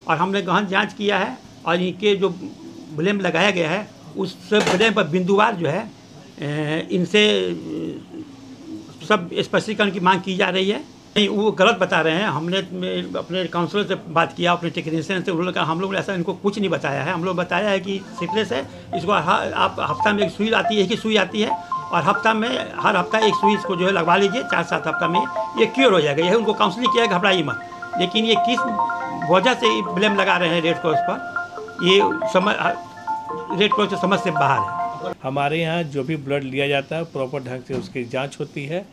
और हमने गहन जांच किया है और इनके जो ब्लेम लगाया गया है उस ब्लेम पर बिंदुवार जो है इनसे सब स्पष्टीकरण की मांग की जा रही है। नहीं, वो गलत बता रहे हैं। हमने अपने काउंसलर से बात किया, अपने टेक्नीशियन से, उन्होंने कहा हम लोग ने ऐसा इनको कुछ नहीं बताया है। हम लोग बताया है कि सिफिलिस है, इसको आप हफ्ता में एक सुई आती है, एक ही सुई आती है और हफ्ता में हर हफ्ता एक सुई इसको जो है लगवा लीजिए, 4-7 हफ्ता में ये क्योर हो जाएगा। यही उनको काउंसलिंग किया, घबराइए मत। लेकिन ये किस वजह से ब्लेम लगा रहे हैं रेड क्रॉस पर, ये रेड क्रॉस की समझ से बाहर है। हमारे यहाँ जो भी ब्लड लिया जाता है प्रॉपर ढंग से उसकी जांच होती है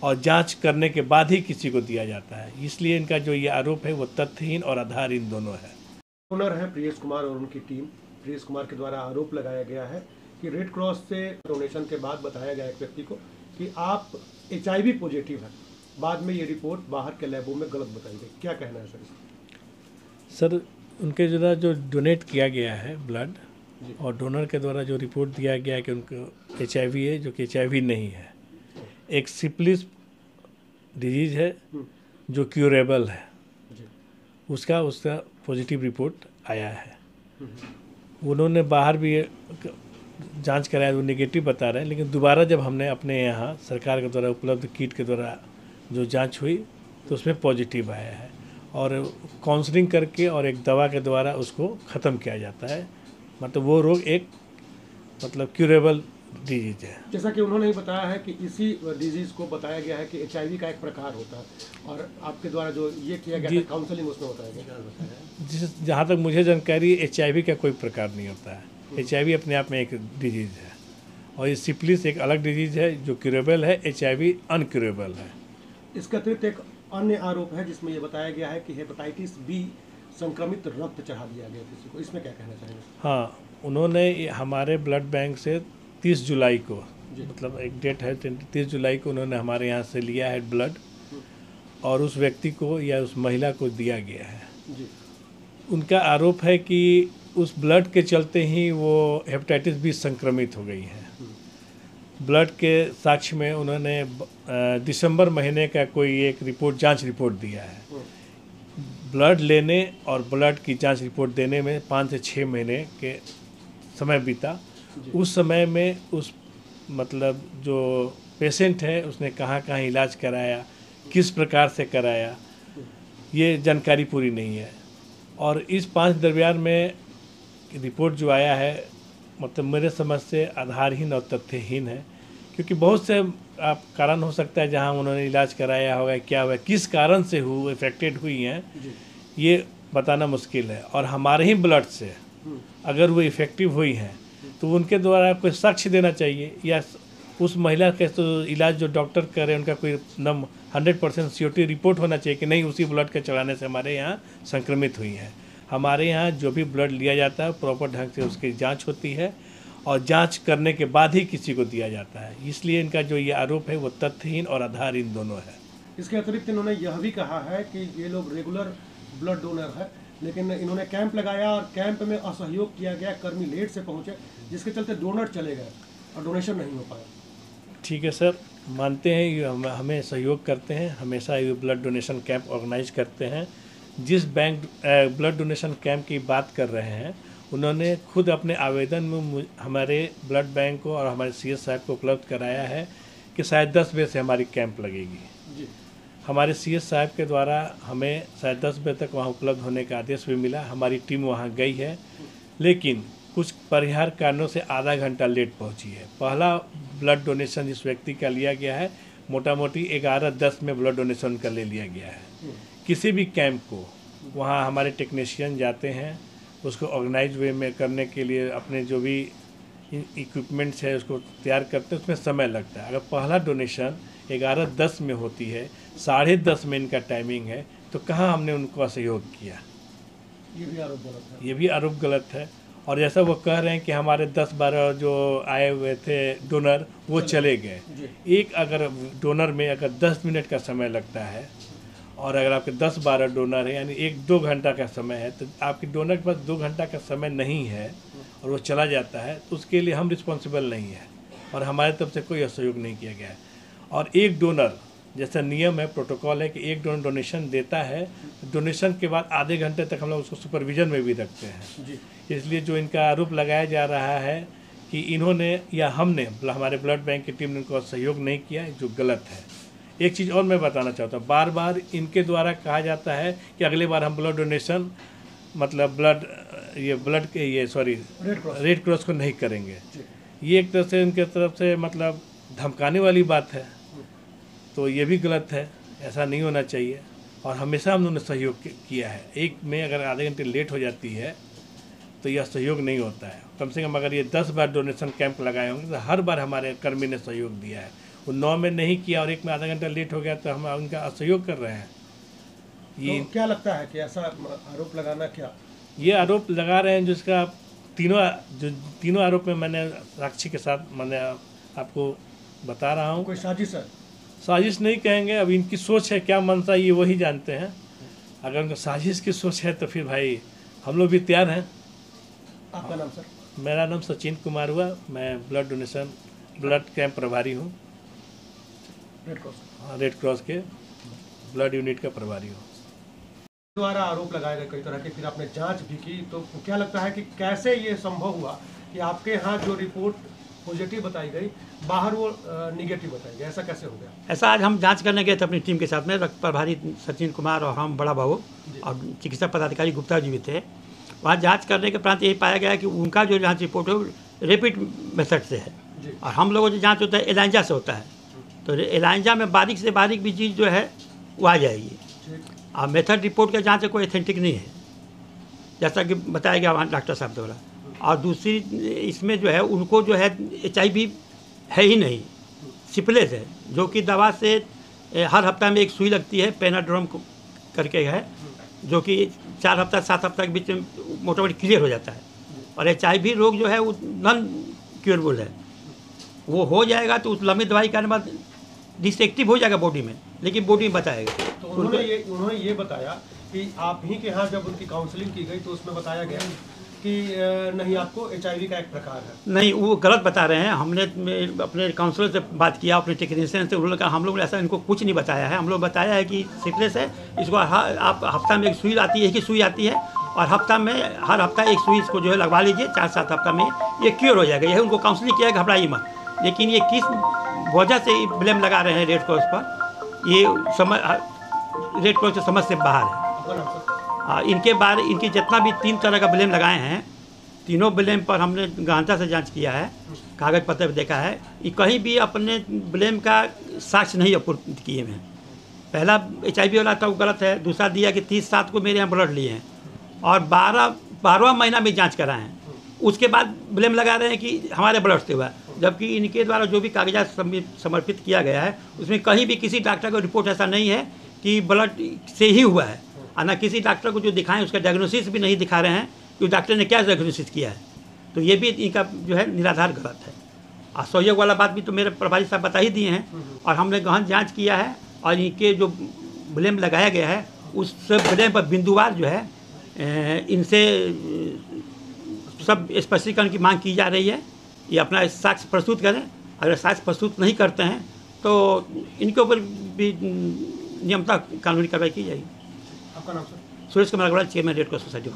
और जांच करने के बाद ही किसी को दिया जाता है। इसलिए इनका जो ये आरोप है वो तथ्यहीन और आधारहीन दोनों है। ओनर है प्रियेश कुमार और उनकी टीम। प्रियेश कुमार के द्वारा आरोप लगाया गया है कि रेड क्रॉस से डोनेशन के बाद बताया गया एक व्यक्ति को कि आप HIV पॉजिटिव है। बाद में ये रिपोर्ट बाहर के लैबों में गलत बताई गई। क्या कहना है सर? उनके जो डोनेट किया गया है ब्लड और डोनर के द्वारा जो रिपोर्ट दिया गया है कि उनको HIV है, जो कि HIV नहीं है। एक सिफिलिस डिजीज है जो क्यूरेबल है, उसका पॉजिटिव रिपोर्ट आया है। उन्होंने बाहर भी जांच कराया, वो नेगेटिव बता रहे हैं, लेकिन दोबारा जब हमने अपने यहाँ सरकार के द्वारा उपलब्ध किट के द्वारा जो जांच हुई तो उसमें पॉजिटिव आया है और काउंसलिंग करके और एक दवा के द्वारा उसको ख़त्म किया जाता है। मतलब वो रोग एक क्यूरेबल डिजीज है। जैसा कि उन्होंने ही बताया है कि इसी डिजीज को बताया गया है कि HIV का एक प्रकार होता है और आपके द्वारा जो ये किया गया था काउंसलिंग उसमें बताया गया। जहाँ तक मुझे जानकारी HIV का कोई प्रकार नहीं होता है। HIV अपने आप में एक डिजीज है और ये सिफिलिस एक अलग डिजीज है जो क्यूरेबल है, HIV अनक्यूरेबल है। इसके अतिरिक्त एक अन्य आरोप है जिसमें ये बताया गया है कि हेपेटाइटिस B संक्रमित रक्त चढ़ा दिया गया किसी को। इसमें क्या कहना चाहेंगे? हाँ, उन्होंने हमारे ब्लड बैंक से 30 जुलाई को, मतलब एक डेट है 30 जुलाई को उन्होंने हमारे यहाँ से लिया है ब्लड और उस व्यक्ति को या उस महिला को दिया गया है। उनका आरोप है कि उस ब्लड के चलते ही वो हेपेटाइटिस B संक्रमित हो गई है। ब्लड के साक्ष्य में उन्होंने दिसंबर महीने का कोई एक जांच रिपोर्ट दिया है। ब्लड लेने और ब्लड की जांच रिपोर्ट देने में 5 से 6 महीने के समय बीता। उस समय में उस जो पेशेंट है उसने कहाँ इलाज कराया, किस प्रकार से कराया, ये जानकारी पूरी नहीं है। और इस 5 दरमियान में रिपोर्ट जो आया है मेरे समझ से आधारहीन और तथ्यहीन है, क्योंकि बहुत से कारण हो सकता है जहां उन्होंने इलाज कराया होगा, क्या हुआ, किस कारण से इफेक्टेड हुई हैं, ये बताना मुश्किल है। और हमारे ही ब्लड से अगर वो इफेक्टिव हुई हैं तो उनके द्वारा कोई साक्ष्य देना चाहिए या उस महिला के तो इलाज जो डॉक्टर करे उनका कोई 100% सियोरिटी रिपोर्ट होना चाहिए कि नहीं उसी ब्लड के चढ़ाने से हमारे यहाँ संक्रमित हुई हैं। हमारे यहाँ जो भी ब्लड लिया जाता है प्रॉपर ढंग से उसकी जांच होती है और जांच करने के बाद ही किसी को दिया जाता है। इसलिए इनका जो ये आरोप है वो तथ्यहीन और आधारहीन दोनों है। इसके अतिरिक्त इन्होंने यह भी कहा है कि ये लोग रेगुलर ब्लड डोनर है, लेकिन इन्होंने कैंप लगाया और कैंप में असहयोग किया गया, कर्मी लेट से पहुंचे जिसके चलते डोनर चले गए और डोनेशन नहीं हो पाया। ठीक है सर, मानते हैं ये हमें सहयोग करते हैं, हमेशा ये ब्लड डोनेशन कैंप ऑर्गेनाइज करते हैं। जिस बैंक ब्लड डोनेशन कैंप की बात कर रहे हैं उन्होंने खुद अपने आवेदन में हमारे ब्लड बैंक को और हमारे CS साहब को उपलब्ध कराया है कि शायद 10 बजे से हमारी कैंप लगेगी। हमारे CS साहब के द्वारा हमें शायद 10 बजे तक वहाँ उपलब्ध होने का आदेश भी मिला। हमारी टीम वहाँ गई है, लेकिन कुछ परिहार कारणों से आधा घंटा लेट पहुँची है। पहला ब्लड डोनेशन जिस व्यक्ति का लिया गया है मोटा मोटी 11:10 में ब्लड डोनेशन का ले लिया गया है। किसी भी कैंप को वहाँ हमारे टेक्नीशियन जाते हैं, उसको ऑर्गेनाइज वे में करने के लिए अपने जो भी इक्विपमेंट्स है उसको तैयार करते हैं, उसमें समय लगता है। अगर पहला डोनेशन 11:10 में होती है, 10:30 में इनका टाइमिंग है, तो कहाँ हमने उनको सहयोग किया? ये भी आरोप गलत है। ये भी आरोप गलत है। और जैसा वो कह रहे हैं कि हमारे 10-12 जो आए हुए थे डोनर वो चले गए। एक अगर डोनर में अगर 10 मिनट का समय लगता है और अगर आपके 10-12 डोनर है यानी 1-2 घंटा का समय है, तो आपके डोनर के पास 2 घंटा का समय नहीं है और वो चला जाता है, तो उसके लिए हम रिस्पॉन्सिबल नहीं है और हमारे तरफ से कोई सहयोग नहीं किया गया है। और एक डोनर जैसा नियम है, प्रोटोकॉल है कि एक डोनेशन देता है, डोनेशन के बाद आधे घंटे तक हम लोग उसको सुपरविजन में भी रखते हैं जी। इसलिए जो इनका आरोप लगाया जा रहा है कि इन्होंने या हमने हमारे ब्लड बैंक की टीम ने इनको सहयोग नहीं किया, जो गलत है। एक चीज़ और मैं बताना चाहता हूँ, बार बार इनके द्वारा कहा जाता है कि अगली बार हम ब्लड डोनेशन मतलब रेड क्रॉस को नहीं करेंगे। ये एक तरह से इनके तरफ से मतलब धमकाने वाली बात है, तो ये भी गलत है, ऐसा नहीं होना चाहिए। और हमेशा हम लोगों ने सहयोग किया है। एक में अगर आधे घंटे लेट हो जाती है तो यह सहयोग नहीं होता है। कम से कम अगर ये 10 बार डोनेशन कैंप लगाए होंगे तो हर बार हमारे कर्मी ने सहयोग दिया है। वो 9 में नहीं किया और 1 में आधा घंटा लेट हो गया तो हम उनका असहयोग कर रहे हैं। ये तो क्या लगता है कि ऐसा आरोप लगाना क्या? ये आरोप लगा रहे हैं जिसका तीनों आरोप में मैंने साक्षी के साथ मैंने आपको बता रहा हूँ। कोई साजिश है? साजिश नहीं कहेंगे, अब इनकी सोच है, क्या मनसा ये वही जानते हैं। अगर उनका साजिश की सोच है तो फिर भाई हम लोग भी तैयार हैं। आपका नाम सर? मेरा नाम सचिन कुमार हुआ, मैं ब्लड कैंप प्रभारी हूँ, रेड क्रॉस के ब्लड यूनिट का प्रभारी हूँ। द्वारा आरोप लगाए गए कई तरह के, फिर आपने जांच भी की, तो क्या लगता है कि कैसे ये संभव हुआ कि आपके यहाँ जो रिपोर्ट पॉजिटिव बताई गई बाहर वो निगेटिव बताई गई, ऐसा कैसे हो गया? ऐसा आज हम जांच करने गए थे अपनी टीम के साथ में, रक्त प्रभारी सचिन कुमार और हम बड़ा बाबू और चिकित्सा पदाधिकारी गुप्ता जी भी थे। वहाँ जांच करने के उपरांत यही पाया गया कि उनका जो जांच रिपोर्ट है वो रैपिड मेथड से है और हम लोगों को जो जांच होता है एलाइंजा से होता है। तो एलाइंजा में बारीक से बारीक भी चीज़ जो है वो आ जाएगी। और मेथड रिपोर्ट का जांच कोई ऑथेंटिक नहीं है, जैसा कि बताया गया वहाँ डॉक्टर साहब द्वारा। और दूसरी इसमें जो है उनको जो है HIV है ही नहीं, सिफिलिस है, जो कि दवा से हर हफ्ता में एक सुई लगती है, पेनाड्रोम करके है, जो कि 4 हफ्ता 7 हफ्ता के बीच में मोटा मोटी क्लियर हो जाता है। और HIV रोग जो है वो नॉन क्योरेबल है, वो हो जाएगा तो उस लंबी दवाई करने बाद डिसएक्टिव हो जाएगा बॉडी में, लेकिन बॉडी में बताएगा। तो उन्होंने ये बताया कि आप ही के यहाँ जब उनकी काउंसलिंग की गई तो उसमें बताया गया कि नहीं, आपको HIV का एक प्रकार है। नहीं, वो गलत बता रहे हैं। हमने अपने काउंसलर से बात किया, अपने टेक्नीशियन से, उन्होंने कहा हम लोग ने ऐसा इनको कुछ नहीं बताया है। हम लोग बताया है कि सिफिलिस है, इसको आप हफ्ता में एक सुई आती है, एक ही सुई आती है और हर हफ्ता एक सुई इसको जो है लगवा लीजिए, 4-7 हफ्ता में ये क्योर हो जाएगा। यही उनको काउंसलिंग किया, घबराइए मत। लेकिन ये किस वजह से ब्लेम लगा रहे हैं रेड क्रॉस पर, ये रेड क्रॉस की समझ से बाहर है। इनके बारे इनकी जितना भी 3 तरह का ब्लेम लगाए हैं, तीनों ब्लेम पर हमने गहनता से जांच किया है, कागज पत्र देखा है, ये कहीं भी अपने ब्लेम का साक्ष्य नहीं आपूर्ति किए हैं। पहला HIV वाला था वो गलत है, दूसरा दिया कि 30/7 को मेरे यहाँ ब्लड लिए हैं और 12वां महीना में जांच कराए हैं, उसके बाद ब्लेम लगा रहे हैं कि हमारे ब्लड से हुआ, जबकि इनके द्वारा जो भी कागजात समर्पित किया गया है उसमें कहीं भी किसी डॉक्टर का रिपोर्ट ऐसा नहीं है कि ब्लड से ही हुआ है। और ना किसी डॉक्टर को जो दिखाएं उसका डायग्नोसिस भी नहीं दिखा रहे हैं कि डॉक्टर ने क्या डायग्नोसिस किया है। तो ये भी इनका जो है निराधार गलत है। और सहयोग वाला बात भी तो मेरे प्रभारी साहब बता ही दिए हैं और हमने गहन जांच किया है और इनके जो ब्लेम लगाया गया है उस ब्लेम पर बिंदुवार जो है इनसे सब स्पष्टीकरण की मांग की जा रही है। ये अपना साक्ष्य प्रस्तुत करें, अगर साक्ष्य प्रस्तुत नहीं करते हैं तो इनके ऊपर भी नियमता कानूनी कार्रवाई की जाएगी। आपका नाम sir? Suresh Kumar Agarwal, chairman Red Cross society.